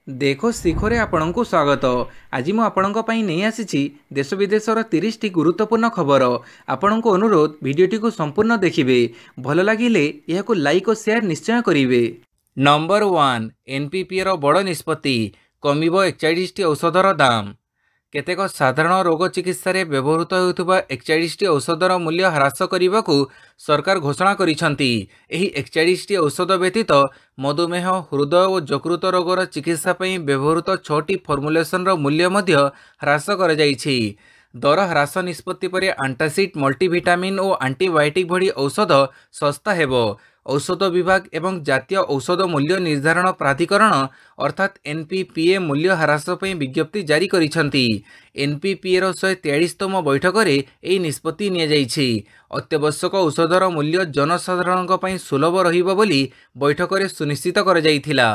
देखो शिखरे आपण को स्वागत। आज मु आपण नहीं आसी देश विदेशर 30 टी गुरुत्वपूर्ण खबर। आपण को अनुरोध भिडियोटी को संपूर्ण देखिए, भल लगिले यह लाइक और शेयर निश्चय करेंगे। नंबर 1 एनपीपी रो बड़ निष्पत्ति कमिबो 41 टी औषधर दाम। केतेक साधारण रोग चिकित्सा रे व्यवहृत होउथुबा 41 टी औषधर मूल्य ह्रास करने को सरकार घोषणा करिसंती। एही 41 टी औषध व्यतीत मधुमेह, हृदय और यकृत रोगर चिकित्सा पई व्यवहृत 6 टी फर्मुलेशन रो मूल्य मध्य ह्रास कर जाइछि। दर ह्रास निष्पत्ति पर आंटासिड, मल्टीविटामिन और आंटीबायोटिक भली औषध सस्ता हेबो। औषध विभाग एवं जातीय औषध मूल्य निर्धारण प्राधिकरण अर्थात एनपीपीए मूल्य ह्रास पर विज्ञप्ति जारी करिसंती। एनपीपीए रो 143तम बैठक रे एही निष्पत्ति निया जाइछि। अत्यावश्यक औषधर मूल्य जनसाधारणक पई सुलभ रहिबो बोली बैठक रे सुनिश्चित कर जाइथिला।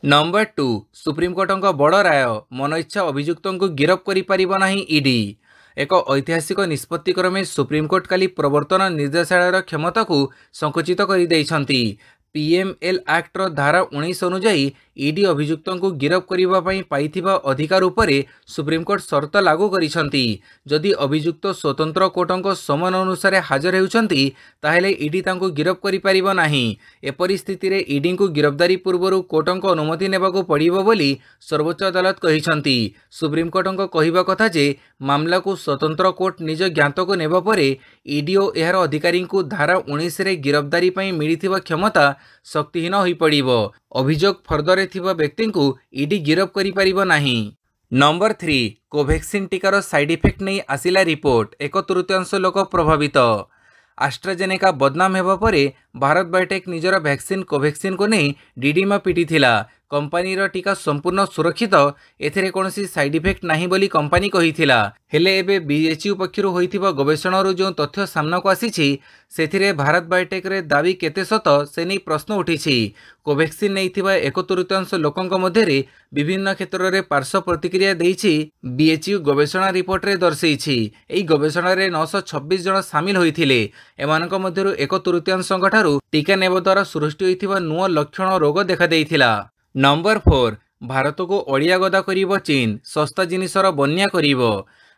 नंबर 2 सुप्रीमकोर्टक बड़ राय, मन इच्छा अभियुक्तों को गिरफ्त करि परिबो नाही ईडी। एक ऐतिहासिक निष्पत्ति क्रमे सुप्रीमकोर्ट काली प्रवर्तन निर्देशालय क्षमता को संकुचित कर देइछंती। पीएमएल एक्टर धारा 19 अनुजाई ईडी अभियुक्तों को गिरफ्त करने पाइथिबा अधिकार उपरे सुप्रीमकोर्ट शर्त लागू करिसंती। जदि अभियुक्त स्वतंत्र कोर्टों समन अनुसार हाजर होउछंती ताहेले ईडी तांको गिरफ्त करि परिबो नाही। एपरि स्थिति रे ईडी को गिरफ्तारी पूर्व कोर्टों अनुमति नेबाको पड़िबो बोली सर्वोच्च अदालत कहिसंती। सुप्रीमकोर्टों कहिबा कथा जे मामला को स्वतंत्र कोर्ट निज ज्ञात को नेबा परे ईडी और एहार अधिकारी को धारा 19 रे गिरफ्तारी पई मिलिथिबा क्षमता शक्तिहीन होई पड़िबो। अभियोग फर्दरे थिबा व्यक्ति को ईडी गिरफ्त करि परिबो नाही। नंबर 3 कोवैक्सीन टीकार साइड इफेक्ट नहीं आसिला रिपोर्ट, 1/3 लोक प्रभावित। आस्ट्राजेनेका बदनाम हेबा परे भारत बायोटेक निजर वैक्सीन कोवैक्सीन को नहीं डिडिमा पिटी थिला। कंपनी रो टीका संपूर्ण सुरक्षित, एथिरे कोनोसी साइड इफेक्ट नाही बोली कंपनी कहिथिला। हेले एबे बीएचयू पक्षरु होइथिबा गवेषणारू जो तथ्य सामना को आसीछि सेथिरे भारत बायोटेक रे दाबी केते सत से नहीं प्रश्न उठिछि। कोवैक्सीन नैथिबा 1/3 लोकंक मध्यरे विभिन्न क्षेत्र रे पार्श्व प्रतिक्रिया देइछि बीएचयू गवेषणा रिपोर्ट रे दर्शैछि। एई गवेषणा रे 926 जन शामिल होइथिले। एमानक मध्यरु 1/3 ठारू टीका नेबा द्वारा सृष्टि होइथिबा नुआ लक्षण रोग देखा देइथिला। नंबर 4 भारत को अड़िया गदा करिबो चीन, सस्ता जिनिसर बन्या करिबो।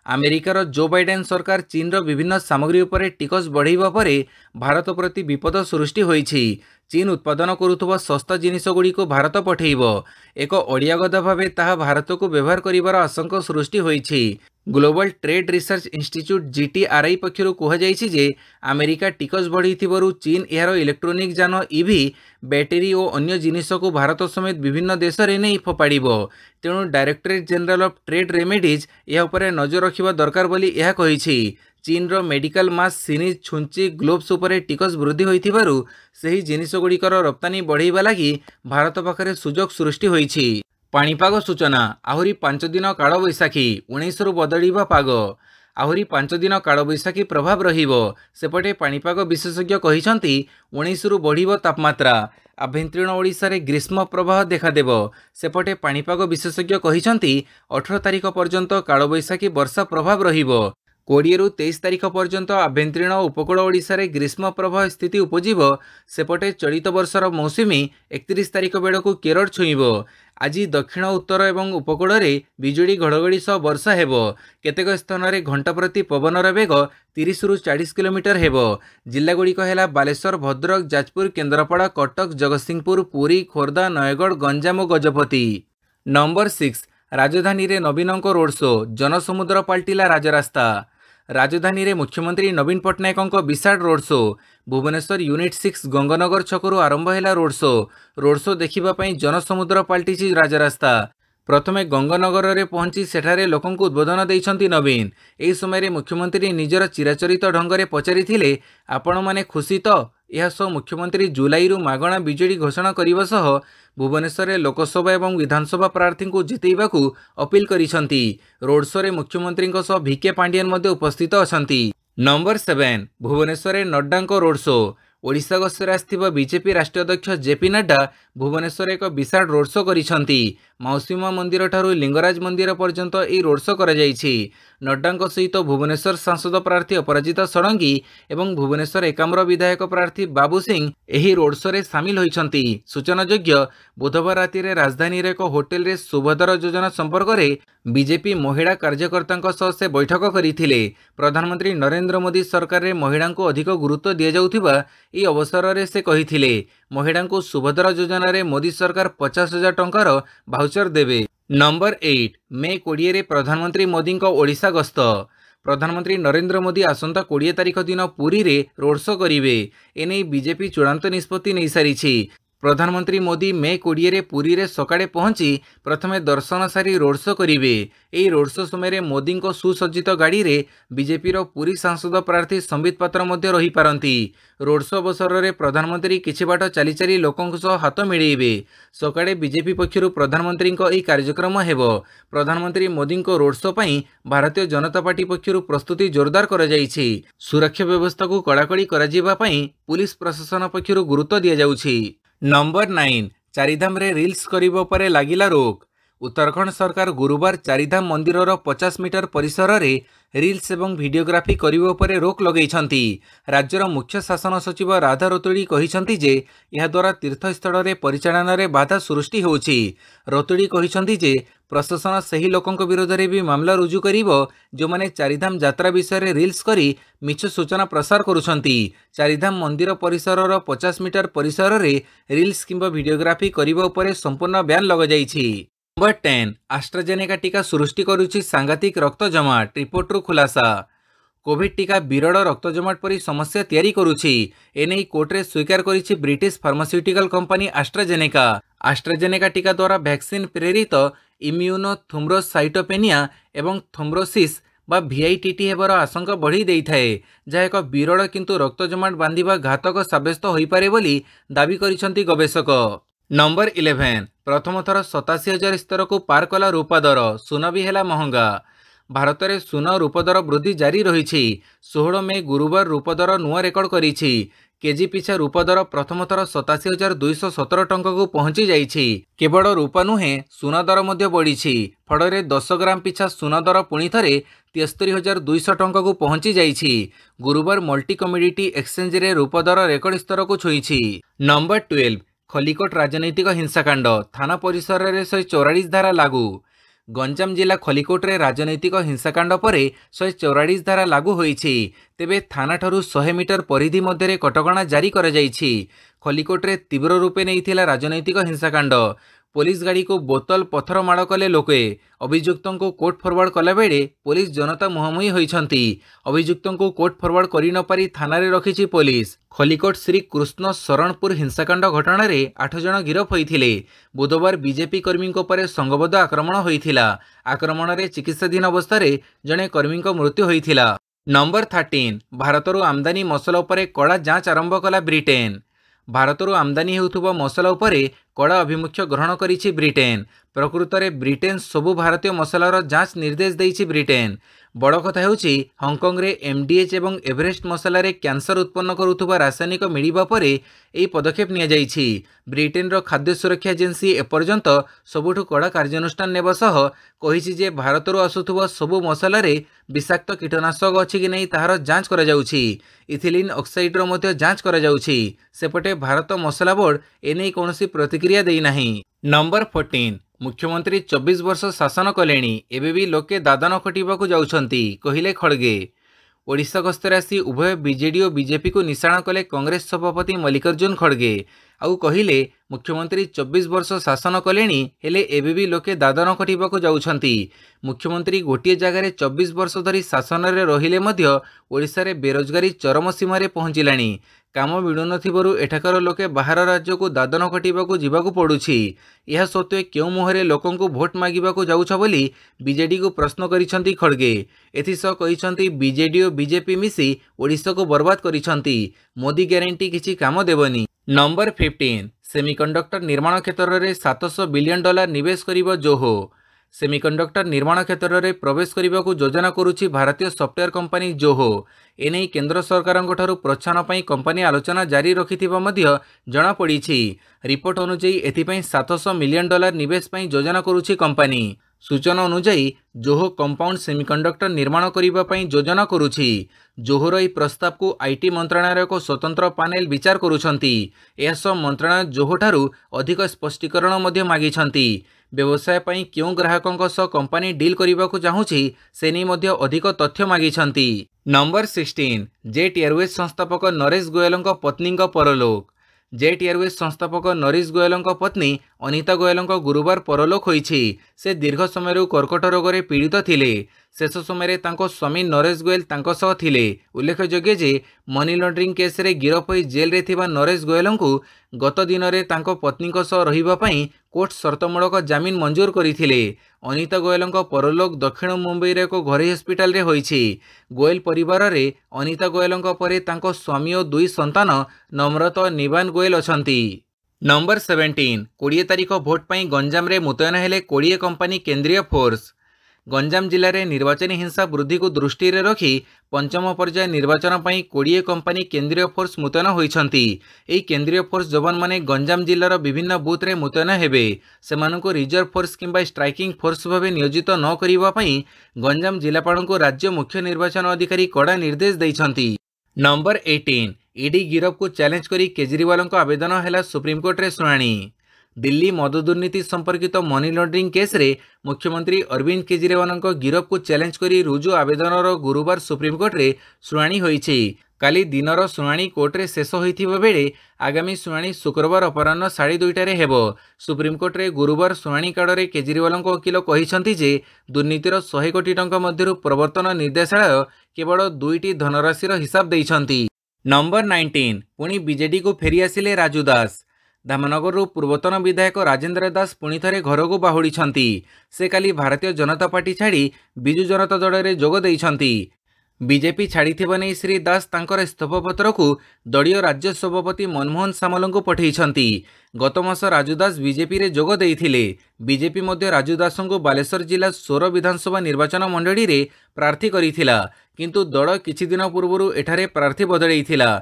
अमेरिकार जो बाइडेन सरकार चीन रो विभिन्न सामग्री उपरे टिकस बढ़ाइबा परे भारत प्रति विपद सृष्टि होइछि। चीन उत्पादन करुथुबा सस्ता जिनिस गुड़ी को भारत पठेइबो। एक अड़िया गदा भावे ताहा भारत को व्यवहार करिबार आशंका सृष्टि होइछि। ग्लोबल ट्रेड रिसर्च इंस्टीट्यूट जीटीआरआई पक्षरु कहा जाइछि जे अमेरिका टिकस बढ़ाइथिबारु चीन एहार इलेक्ट्रोनिक जान ईवी, बैटेरी और अन्य जिनिस को भारत समेत विभिन्न देश रे नहीं फोपाड़िबो। तेणु directorate general of trade remedies यह उपरे नजर रखिबा दरकार बोली यह कहिछि। चीन रो मेडिकल मास्क, सिरिंज, छुंची, ग्लोव्स उपरे टिकस वृद्धि होइथिबारु सही जिनिस गुड़िकर रप्तानी बढ़ाइबा लागि भारत पाखरे सुजोग सृष्टि होइछि। पाणीपाग सूचना, आहुरी 5 दिन काल बैशाखी, 19 रु बदलिबा पाग। आहुरी 5 दिन काल बैशाखी प्रभाव रहिबो। सेपटे पाणीपाग विशेषज्ञ कहिसंती 19 रु बढ़िबो तापमात्रा। आभ्यंतरीण ओडिशा रे ग्रीष्म प्रवाह देखादेव। सेपटे पाणीपाग विशेषज्ञ कहिसंती 18 तारिख पर्यंत काल बैशाखी वर्षा प्रभाव रहिबो। 20 रु 23 तारिख पर्यंत आभ्यंतरीण उपकूल ओडिशा रे ग्रीष्म प्रवाह स्थिति उपजीव। सेपटे चलित वर्षर मौसुमी 31 तारिख बेड़कू केरल छुईबो। आज दक्षिण उत्तर एवं उपकूल रे बिजुड़ी घड़घड़ी सह वर्षा हेबो। केतेक स्थान रे घंटा प्रति पवनर वेग 30 रु 40 किलोमीटर हेबो। जिला गुड़िक हेला बालेश्वर, भद्रक, जाजपुर, केन्द्रापड़ा, कटक, जगतसिंहपुर, पुरी, खोर्धा, नयगढ़, गंजाम और गजपति। नंबर 6 राजधानी रे नवीनक रोड शो, जनसमुद्र पाल्टिला राजरास्ता। राजधानी रे मुख्यमंत्री नवीन पट्टनायक विशाल road show. Bhubaneswar unit 6 Ganganagar छकरू आरंभ है रोड शो। रोड शो देखिबा पई जनसमुद्र पाल्टिछि राजरास्ता। प्रथमे गंगानगर रे पहुंची सेठारे लोकन को उद्बोधन देइछंती नवीन। एही समय मुख्यमंत्री निजर चिराचरित ढंग रे पचारिथिले, आपण माने खुशी तो? यह सह मुख्यमंत्री जुलाई रु मागणा बिजुड़ी घोषणा करने सह भुवनेश्वर में लोकसभा और विधानसभा प्रार्थी को जितेबाकू अपील करिसंती। रोड शो रे मुख्यमंत्री सह भिके पांडियन मध्य उपस्थित अछंती। Number 7 Bhubaneswar Nadda road show. Odisha गस्तर आसथिबा बीजेपी राष्ट्रीय अध्यक्ष जेपी नड्डा भुवनेश्वर एक विशाल रोड शो करिसेंती। मौसीमा मंदिर ठारू लिंगराज मंदिर पर्यंत यह रोड शो करा जायछि। नड्डा सहित भुवनेश्वर सांसद प्रार्थी अपराजिता षडंगी एवं भुवनेश्वर एकाम्र विधायक प्रार्थी बाबू सिंह एही रोड शो रे सामिल होइछंती। सूचनायोग्य बुधवार राति रे राजधानी रे एक होटेल रे सुभद्रा योजना संपर्क में बीजेपी महिला कार्यकर्ता सह से बैठक करथिले। प्रधानमंत्री नरेंद्र मोदी सरकार रे महिला को अधिक गुरुत्व दिया जाउथिबा ई अवसर रे से कहिथिले। महिला को सुभद्रा योजना रे मोदी सरकार 50,000 टंकार भाउचर देवे। नंबर 8 मे 20 रे प्रधानमंत्री मोदी को ओडिशा गस्त। प्रधानमंत्री नरेंद्र मोदी आसंता 20 तारिख दिन पुरी रे रोड शो करिवे। एने बीजेपी चूड़ांत निष्पत्ति नहीं सारिछि। प्रधानमंत्री मोदी मे 20 रे पुरी रे सकाळे पहुंची प्रथमे दर्शन सारी रोड शो करिवे। एही रोड शो समय मोदी को सुसज्जित गाड़ी रे बीजेपी रो पुरी सांसद प्रार्थी संबित पात्र मध्य रही पारंती। रोड शो अवसर रे प्रधानमंत्री किछि बाट चली चली लोकंक सह हाथ मिळेइबे। सकाळे बीजेपी पक्षरु प्रधानमंत्री को एही कार्यक्रम हेबो। प्रधानमंत्री मोदी को रोड शो पई भारतीय जनता पार्टी पक्षरु प्रस्तुति जोरदार करा जायछि। सुरक्षा व्यवस्था को कड़ाकड़ी करा जिबा पई पुलिस प्रशासन पक्षरु गुरुत्व दिया जाउछि। नंबर 9 चारिधाम रे रिल्स करिबो परे लागिला रोक। उत्तराखंड सरकार गुरुवार चारिधाम मंदिरर 50 मीटर परिसर रे रिल्स एवं वीडियोग्राफी करिबो परे रोक लगैछंती। राज्यर मुख्य शासन सचिव राधा रतुड़ी कहिछंती जे यह द्वारा तीर्थस्थल रे परिचालन रे बाधा सृष्टि होउछि। रतुड़ी कहिछंती जे प्रशासन सही लोकंक विरोध रे भी मामला रुजु करिवो जो माने चारिधाम यात्रा विषय रे रिल्स करी मिछ सूचना प्रसार करुछंती। चारिधाम मंदिर परिसरर 50 मीटर परिसर रे रिल्स किंबा वीडियोग्राफी करिबो परे संपूर्ण बैन लग जाइछि। नंबर 10 एस्ट्राजेनेका टीका सृष्टि करुछि सांघातिक रक्त जमाट। रिपोर्ट रु खुलासा। कोविड टीका विरल रक्त जमाट परी समस्या तैयारी करुछि। एने कोर्ट रे स्वीकार करिछि British pharmaceutical company AstraZeneca. AstraZeneca टीका द्वारा वैक्सीन प्रेरित इम्यूनो थ्रोम्बोसाइटोपेनिया एवं थ्रोम्बोसिस बा VITT हेबार आशंका बढ़ी देइथाए, जहा एक विरल किंतु रक्त जमाट बांधिबा घातक साब्यस्त होई पारे बोली दाबी करिसंती गवेषक। नंबर 11 प्रथम थर 87,000 स्तर को पार कला रूपा दर। सुन भी हेला महंगा। भारत में सुन रूपदर वृद्धि जारी रही। 16 मे गुरुवार रूपदर नुआ रेकर्ड करिछि। केजी पिछा रूपदर प्रथम थर 87,217 टंका को पहुंची जाइछि। केवल रूपा नुहे सुन दर मध्य बढ़ी। फल 10 ग्राम पिछा सुन दर पुणी थे 73,200 टंका को पहुंची जाइछि। गुरुवार मल्टी कमोडिटी एक्सचेंज रे रूपदर रेकर्ड स्तर को छुईछि। नंबर 12 खलिकोट राजनैतिक हिंसाकांड। थाना परिसर रे 144 धारा लागू। गंजाम जिला खलिकोट रे राजनैतिक हिंसाकांड परे 144 धारा लागू होईछि। तेबे थाना ठारू 100 मीटर परिधि मध्य कटकणा जारी करा जाइछि। खलिकोट रे तीव्र रूपे नैथिला राजनैतिक हिंसाकांड। पुलिस गाड़ी को बोतल पथर माड़ कले लोके। अभियुक्तों को कोर्ट फरवर्ड कला बेले पुलिस जनता मुहांमुही होइछंती। अभियुक्तों को कोर्ट फरवर्ड करि न पारी थाना रे रखिछि पुलिस। खलिकोट श्री कृष्ण शरणपुर हिंसाकांड घटना रे 8 जन गिरफ होइथिले। बुधवार बीजेपी कर्मी परे संघबद्ध आक्रमण होइथिला। आक्रमण रे चिकित्साधीन अवस्था रे जणे कर्मी मृत्यु होइथिला। नंबर 13 भारतरू आमदानी मसला उपरे कड़ा जांच आरंभ कला ब्रिटेन। भारतरू आमदानी हेउथुबा मसला उपरे कड़ा अभिमुख्य ग्रहण करिछि ब्रिटेन। प्रकृत में ब्रिटेन सबु भारतीय मसलार जांच निर्देश देइछि ब्रिटेन। बड़ कथा हेउछि हांगकांग रे MDH एवं एवरेस्ट मसला रे कैंसर उत्पन्न करुथुबा रासायनिक मिलिबा परे एही पदक्षेप निया जाइछि। ब्रिटेन रो खाद्य सुरक्षा एजेंसी एपर्यंत सबुठु कड़ा कार्यानुष्ठान नेबा सह कहिछि जे भारतरू आसुथुबा सबु मसला रे विषाक्त कीटनाशक अछि कि नहीं ताहार जांच करा जाउछि। इथिलिन ऑक्साइड रो मध्ये जांच करा जाउछि। सेपटे भारत मसला बोर्ड एने कोनोसी प्रतिक्रिया देई नाही। नंबर 14 मुख्यमंत्री 24 वर्ष शासन कलेणी एबे भी लोके दादन खटिबाकू जाउछंती कहिले खड़गे। ओडिशा गस्तरे आसी उभय बीजेडी और बीजेपी को निशाना कले कांग्रेस सभापति मल्लिकार्जुन खड़गे। आउ कहिले मुख्यमंत्री 24 वर्ष शासन कलेणी हेले एबे भी लोके दादन खटिबाकू जाउछंती। मुख्यमंत्री गोटे जगार 24 वर्ष धरी शासन रे रहिले मध्य ओडिशा रे बेरोजगारी चरम सीमा रे पहुंचिलाणी। काम मिलुनथिबारु एठाकर लोके बाहर राज्य को दादन खटिबाकू जिबाकू पड़ुछि। यह सत्वे केउ मुहरे लोकंकु भोट मागिबाकू जाउछ बोली बीजेडी को प्रश्न करिसंती खड़गे। एथिसह कहिसंती बीजेडी और बीजेपी मिसी ओडिशा को बर्बाद करिसंती। मोदी ग्यारंटी किछि काम देबनी। नंबर 15 सेमीकंडक्टर निर्माण क्षेत्र में $700 बिलियन निवेश करिबो जोहो। सेमिकंडक्टर निर्माण क्षेत्र में प्रवेश करने को योजना करुछि भारतीय सॉफ्टवेयर कंपनी जोहो। एने केंद्र सरकार प्रोत्साहन पर कंपनी आलोचना जारी रखिथिबा जनापड़ी। रिपोर्ट अनुसार एथिपाई $700 मिलियन निवेश पर योजना करुछि कंपनी। सूचना अनुसार जोहो कंपाउंड सेमिकंडक्टर निर्माण करने योजना करुछि। जोहोर यह प्रस्ताव को आईटी मंत्रालय एक स्वतंत्र पैनल विचार करुछंती। एसो मंत्रालय जोहो ठारू अधिक स्पष्टीकरण मागिछंती। व्यवसाय पर क्यों ग्राहकों सह कंपनी डील करने को चाहूँगी से नहीं अधिक तथ्य मागिछंती। नंबर 16 जेट एयरवेज संस्थापक नरेश गोयल पत्नी परलोक। जेट एयरवेज संस्थापक नरेश गोयल पत्नी अनिता गोयल गुरुवार परलोक होईछि। से दीर्घ समय कर्कट रोग में पीड़ित थिले। शेष समय स्वामी नरेश गोयल तांको सह थिले। उल्लेखयोग्य जे मनी लॉन्ड्रिंग केस रे गिरफ होई जेल रे थिबा नरेश गोयल को गत दिन में तांको पत्नी सह रहिबा पई कोर्ट शर्तमूलक जामिन मंजूर करथिले। अनिता गोयल परलोक दक्षिण मुंबई रे एक घरोई हस्पिटाल रे होईछि। गोयल परिवार रे अनिता गोयल परे तांको स्वामी और 2 संतान नम्रत और निवान गोयल अछंती। नंबर 17 20 तारीख भोट पर गंजाम रे मुतयन हेले 20 कंपनी केंद्रीय फोर्स। गंजाम जिले में निर्वाचन हिंसा वृद्धि को दृष्टि रे रखी पंचम पर्याय निर्वाचन पर 20 कंपनी केंद्रीय फोर्स मुतयन होइछंती। एही केंद्रीय फोर्स जवान माने गंजाम जिलार विभिन्न बूथ रे मुतयन हेबे। सेमानकु रिजर्व फोर्स किंबा स्ट्राइकिंग फोर्स भावे नियोजित न करिबा पई गंजाम जिलापाल को राज्य मुख्य निर्वाचन अधिकारी कड़ा निर्देश दैछंती। नंबर 18 ईडी गिरफ को चैलेंज करी केजरीवाल आवेदन है सुप्रीमकोर्ट रे शुणाणी। दिल्ली मद दुर्नीति संपर्कित मनी लॉन्ड्रिंग केस रे मुख्यमंत्री अरविंद केजरीवाल गिरफ को चैलेंज करी रुजु आवेदन गुरुवार सुप्रीमकोर्ट रे शुणाणी होईछि। काली दिनर शुणाणी कोर्ट रे शेष होइथिबा बेले आगामी शुणाणी शुक्रवार अपराह्न 2:30 रे हेबो। सुप्रीमकोर्ट रे गुरुवार शुणाणी काଳରେ केजरीवाल वकील कहिसंती जे दुर्नीतिर 100 कोटी टंका मध्यरु प्रवर्तन निर्देशालय केवल 2टी धनराशिर हिसाब दैछंती। नंबर 19 पुणी बीजेडी को फेरी आसिले राजू दास। धामनगर पूर्वतन विधायक राजेंद्र दास पुणी थे घर को बाहुड़ी। से काली भारतीय जनता पार्टी छाड़ी विजु जनता दल में जोग देइछंती। बीजेपी छाड़ी नहीं श्री दास तांकर इस्तफापत्र को दलीय राज्य सभापति मनमोहन सामल को पठेइछंती। गत मास राजू दास बीजेपी रे जोग देइथिले। बीजेपी मध्य राजू दास को बालेश्वर जिला 16 विधानसभा निर्वाचन मंडली रे प्रार्थी करिथिला, किंतु दल किछि दिन पूर्व एठारे प्रार्थी बदलैथिला।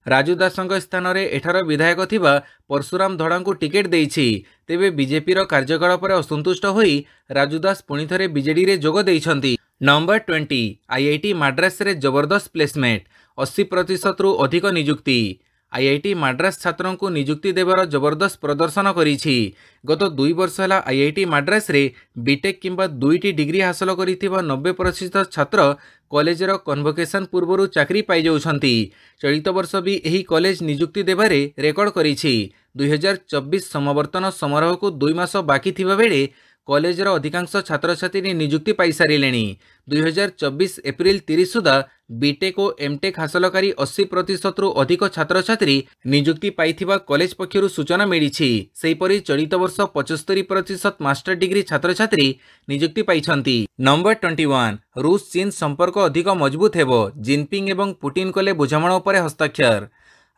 राजू दास स्थान में एठार विधायक थिबा परशुराम धड़ा को टिकेट देइछि। तेबे बीजेपी रो कार्यकाल पर असंतुष्ट होई राजू दास पुणी थे बीजेडी रे जोग देइछंती। नंबर 20 आईआईटी मद्रास रे जबरदस्त प्लेसमेंट 80% रु अधिक नियुक्ति। आईआईटी मद्रास छात्रों को नियुक्ति देवार जबरदस्त प्रदर्शन करिछि। गत 2 वर्ष है आईआईटी मद्रास रे बीटेक किंबा 2टी डिग्री हासिल करिथिबा 90% छात्र कॉलेजर कन्वोकेशन पूर्व चाकरी पाई जाउछंती। चलित वर्ष भी यही कॉलेज नियुक्ति देबारे रेकर्ड करिछि। 2024 समावर्तन समारोह को 2 मास बाकी थिबा बेले कॉलेजर अधिकांश छात्र छात्री नियुक्ति पाई सारिलेनी। 2024 एप्रिल 30 सुधा बीटेक और एमटेक हासिलकारी 80% रु अधिक छात्र छात्री नियुक्ति पाइथिबा कॉलेज पक्षरु सूचना मिलिछि। सेहीपरि चलित वर्ष 75% मास्टर डिग्री छात्र छात्री नियुक्ति पाइछंती। नंबर 21 रूस चीन संपर्क अधिक मजबूत हेबो। जिनपिंग एवं पुतिन कले बुझामणा उपरे हस्ताक्षर।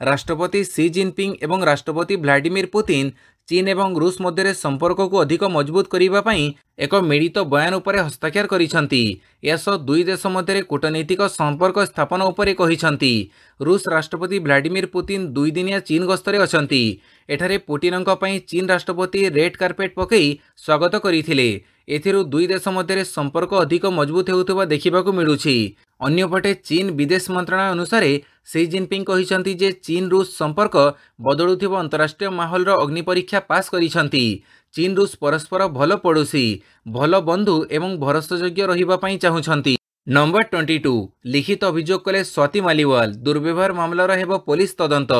राष्ट्रपति सी जिनपिंग एवं राष्ट्रपति व्लादिमीर पुतिन चीन एवं रूस मध्य संपर्क को अधिक मजबूत करने एक मिलित बयान उपरे हस्ताक्षर करिसंती। यासह दुई देश मध्य कूटनैतिक संपर्क स्थापन उपरे कहिसंती। रूस राष्ट्रपति व्लादिमीर पुतिन 2 दिनिया चीन गस्तरे अछंती। एठारे पुतिनक पई चीन राष्ट्रपति रेड कार्पेट पकई स्वागत करिथिले। एथिरु दुई देश मध्य संपर्क अधिक मजबूत हेउथबा देखिबाकू मिलुछि। अन्यपटे चीन विदेश मंत्रालय अनुसार सी जिनपिंग कहिसंती जे चीन रूस संपर्क बदलुथिबा अंतर्राष्ट्रीय माहौल अग्नि परीक्षा पास करिसंती। चीन रूस परस्पर भल पड़ोशी, भल बंधु एवं भरोसायोग्य रहिबा पई चाहुछंती। नंबर 22 लिखित अभियोग कले स्वाति मालीवाल। दुर्व्यवहार मामलार हेबो पुलिस तदंत।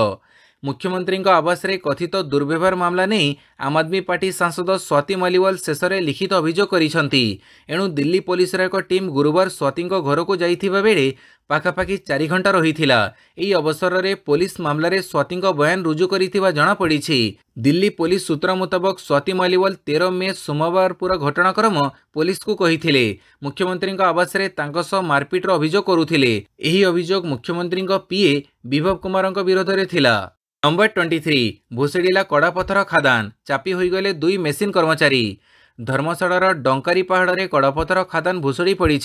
मुख्यमंत्री आवास रे कथित दुर्व्यवहार मामला नहीं आम आदमी पार्टी सांसद स्वाति मालीवाल शेष में लिखित अभियोग करिसंती। एणु दिल्ली पुलिस एक टीम गुरुवार स्वाति घर को जाइथिबा बेले पाखापाखि 4 घंटा रहिथिला। एही अवसर रे पुलिस मामला रे स्वाति बयान रुजु करिथिबा जणा पड़िछि। दिल्ली पुलिस सूत्र मुताबक स्वाति मालीवाल 13 मे सोमवार पूरा घटनाक्रम पुलिस को कहिथिले। मुख्यमंत्री आवास रे तांको सह मारपीट अभियोग करुथिले। एही अभियोग मुख्यमंत्री पीए विभव कुमार विरोध रे थिला। नंबर 23 भुसुड़िला कड़ापथर खादान। चापी होईगले 2 मेसिन कर्मचारी। धर्मशाଳାर डंकारी पहाड़ कड़पथर खादान भुशुड़ी पड़ी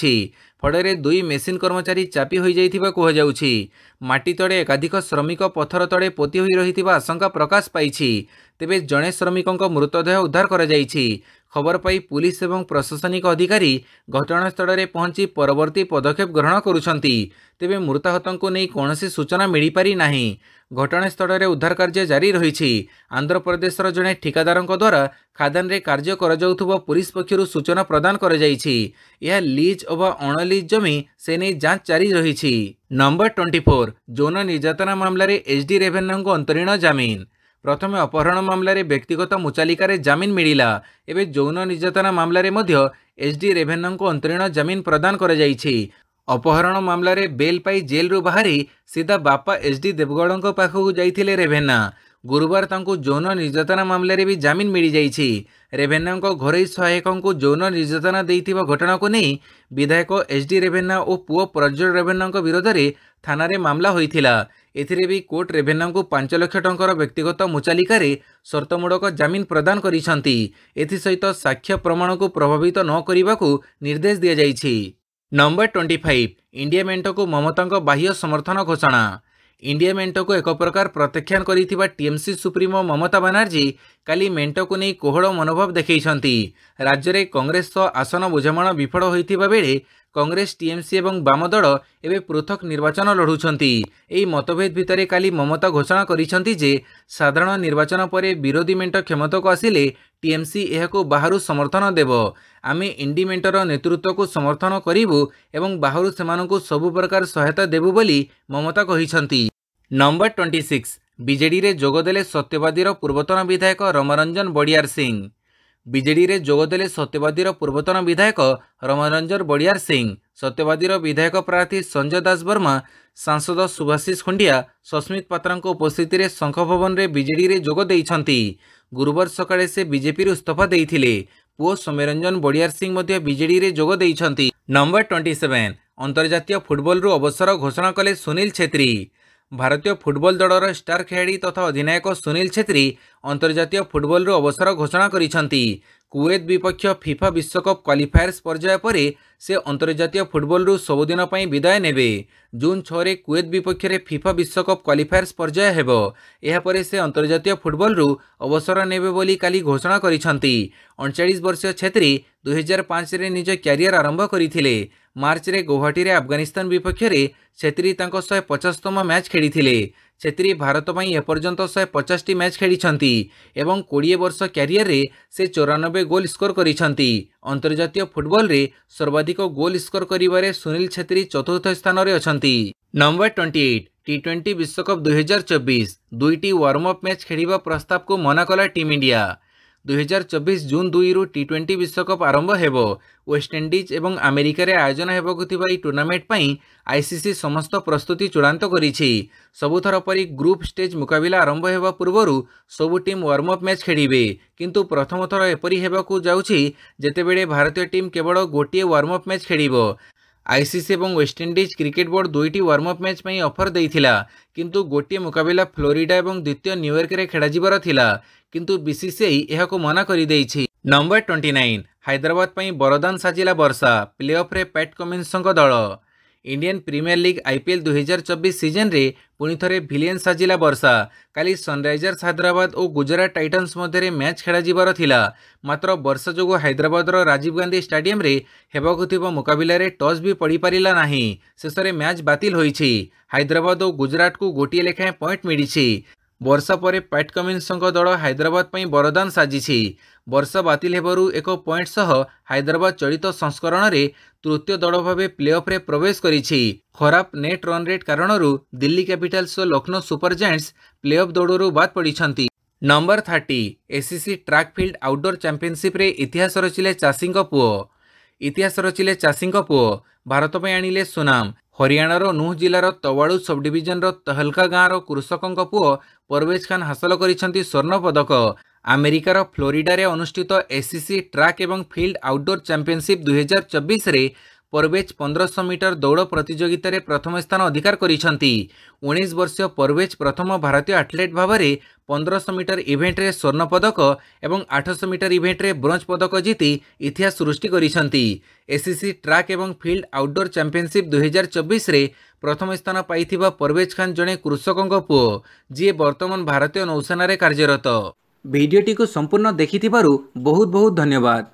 फल दुई मेसीन कर्मचारी चापी हो जाइथिबा कुहाଯାଉଛି। माटी तले एकाधिक श्रमिक पथर तले पोती होई रहिथिबा आशंका प्रकाश पाइछि। तेबे जड़े श्रमिकों मृतदेह उद्धार करा जाइछि। खबर पाई पुलिस एवं प्रशासनिक अधिकारी घटनास्थल में पहुंची परवर्ती पदक्षेप ग्रहण करुछंती। तेबे मृताहतों को नहीं कौनसी सूचना मिल पारि नाही। घटनास्थल में उद्धार कार्य जारी रही। आंध्र प्रदेशर जड़े ठिकादार द्वारा खादान रे कार्य कराଯାଉଥିବା पुलिस पक्षर सूचना प्रदान कर लीज अथवा अणलीज जमी से नहीं जांच जारी रही। नंबर 24 यौन निर्यातना मामलें एचडी रेभेन्ना को अंतरीण जमीन। प्रथमे अपहरण मामलें व्यक्तिगत मुचालिकार जमीन मिला। एवं यौन निर्यातना मामलें एचडी रेभेन्ना को अंतरीण जमीन प्रदान कर अपहरण मामलें बेल पाई जेल रु बाहरी सीधा बापा एचडी देवगौड़ पाखक जाइथिले रेभेन्ना। गुरुवार तांको यौन निर्यातना मामलें भी जमीन मिल जाइछि। रेभेन्ना घरोई सहायकों को यौन निर्यातना देइथिबा घटना को नहीं विधायक एचडी रेभेन्ना और पुओ प्रज्वल रेभेन्ना विरोध में थाना रे मामला होइथिला। एथिरे भी कोर्ट रेभेन्ना को 5 लाख टंकार व्यक्तिगत मुचालिकार शर्तमूलक जमीन प्रदान करिसंती। एथिसहित साक्ष्य प्रमाण को प्रभावित न करने को निर्देश दिया जाइछि। नंबर 25 इंडिया मेंटो को ममता बाह्य समर्थन घोषणा। इंडिया मेंटो को एक प्रकार प्रत्याख्यान करिथिबा टीएमसी सुप्रीमो ममता बनर्जी काली मेंटो को नहीं कोहड़ मनोभाव देखैछंती। राज्य में कांग्रेस आसन बुझामणा विफल होइथिबा बेले कांग्रेस टीएमसी एवं वाम दल एवं पृथक निर्वाचन लड़ुछंती। एही मतभेद भितर काली ममता घोषणा करिसंती जे साधारण निर्वाचन पर विरोधी मेंट क्षमता को आसिले टीएमसी एहाको बाहरु समर्थन देव। आमे इंडी मेंटर नेतृत्व को समर्थन करिबु एवं बाहरु सेमानकु सबु प्रकार सहायता देबु बोली ममता कहिसंती। नंबर 26 बीजेडी रे जोगदेले सत्यवादीर पूर्वतन विधायक रमारंजन बड़ियार सिंह। बीजेडी रे जोगदेले सत्यवादीर पूर्वतन विधायक रमारंजन बड़ियार सिंह, सत्यवादीर विधायक प्रार्थी संजय दास वर्मा, सांसद सुभाषिष खुंडिया, सस्मित पात्र उपस्थिति में शंख भवन में बीजेडी रे जोग देइछंती। गुरुवार सकाळे से बीजेपी इस्तीफा देइथिले। पुओ सौम्यरंजन बड़ियार सिंह बीजेडी रे जोग देइछंती। नंबर 27 अंतर्जातीय फुटबॉल रु अवसर घोषणा कले सुनील छेत्री। भारतीय फुटबॉल दलर स्टार खेलाड़ी तथा अधिनायक सुनील छेत्री अंतर्जातीय फुटबॉल रु अवसर घोषणा करिसंती। कुवैत विपक्ष फीफा विश्वकप क्वालिफायर्स पर्याय पर से अंतर्जातीय फुटबॉल रु सबुदिन पई विदाय नेबे। जून 6 रे कुवैत विपक्ष रे फीफा विश्वकप क्वालिफायर्स पर्याय हेबो। एहा परे से अंतर्जातीय फुटबॉल रु अवसर नेबे बोली काली घोषणा करिसंती। 39 वर्षीय छेत्री 2005 रे निज क्यारियर आरंभ करिथिले। मार्च रे गुवाहाटी रे अफगानिस्तान विपक्ष रे छेत्री तांको 150तम मैच खेलिथिले। छेत्री भारत पई एपर्यंत 150टी मैच खेलिछंती एवं 20 वर्ष क्यारियर रे से 94 गोल स्कोर करिछंती। अंतर्जातीय फुटबॉल रे सर्वाधिक गोल स्कोर करिबारे सुनील छेत्री चतुर्थ स्थान रे अछंती। नंबर 28 टी20 विश्वकप 2024 दुईटी वार्म अप मैच खेलिबा प्रस्ताव को मना कला टीम इंडिया। 2024 जून 2 रु टी20 विश्वकप आरंभ हेबो। वेस्टइंडीज एवं अमेरिका रे आयोजन हेबाकु थिबा ई टूर्नामेंट पई आईसीसी समस्त प्रस्तुति चूड़ांत करिछि। सबुथर परि ग्रुप स्टेज मुकाबिला आरंभ हेबा पूर्वरु सबु टीम वार्म अप मैच खेलिबे, किंतु प्रथम थर एपरि हेबाकु जाउछि जेतेबेले भारतीय टीम केवल गोटिए वार्म अप मैच खेलिबो। आईसीसी एवं वेस्टइंडीज क्रिकेट बोर्ड दुईटी वार्म अप मैच पई ऑफर देइथिला, किंतु गोटिए मुकाबिला फ्लोरिडा एवं द्वितीय न्यूयॉर्क रे खेला जिबार थिला, किंतु बीसीसीआई एहाको मना करि देइछि। नंबर 29 हैदराबाद पई बरदान साजिला वर्षा। प्लेऑफ रे पैट कमिन्सଙ୍କ दल। Indian premier league IPL 2024 season रे पुणी थरे भिलियन साजिला वर्षा। काली सनराइजर्स हैदराबाद और गुजरात टाइटन्स मध्य मैच खेला जिबार थिला, मात्र वर्षा जोगु हैदराबाद राजीव गांधी स्टेडियम रे हेबाकु थिबा मुकाबिला रे टॉस भी पड़ी पारिला नाही। शेष रे मैच बातिल होईछि। हैदराबाद और गुजरात को गोटिए लेखाएं पॉइंट मिलिछि। वर्षा पर पैट कमिन्सଙ୍କ दल हैदराबाद पई बरदान साजिछि। वर्षा बातिल हेबारु एक पॉइंट सह हैदराबाद चलित संस्करण रे तृतीय दल भाव प्लेऑफ रे प्रवेश करिछि। खराब नेट रन रेट कारणरू दिल्ली कैपिटल्स और लखनऊ सुपर जायंट्स प्लेऑफ दौड़रू बाद पड़िछंती। Number 30 ACC track field outdoor championship रे इतिहास रचिले चाषीଙ୍କ पुओ। इतिहास रचिले चाषीଙ୍କ पुओ भारत पई आनिले सुनाम। हरियाणार नूह जिलार तवाड़ू सब डिविजन तहलका गाँव कृषकों पुओ परवेज खान हासिल करिसेंती स्वर्ण पदक। अमेरिकार फ्लोरिडा रे अनुष्ठित एसीसी ट्रैक एवं फील्ड आउटडोर चैंपियनशिप 2024 रे परवेज 1500 मीटर दौड़ प्रतियोगिता रे प्रथम स्थान अधिकार करिसंती। 19 वर्षीय परवेज प्रथम भारतीय एथलीट भाव में 1500 मीटर इवेंट रे स्वर्ण पदक एवं 800 मीटर इवेंट रे ब्रोंज पदक जीति इतिहास सृष्टि करिसंती। एसीसी ट्रैक एवं फील्ड आउटडोर चैंपियनशिप 2024 रे प्रथम स्थान पाइथिबा परवेज खान जड़े कृषकों पुओ जी वर्तमान भारतीय नौसेना रे कार्यरत। भिडियोटी को संपूर्ण देखिथिबारु बहुत बहुत धन्यवाद।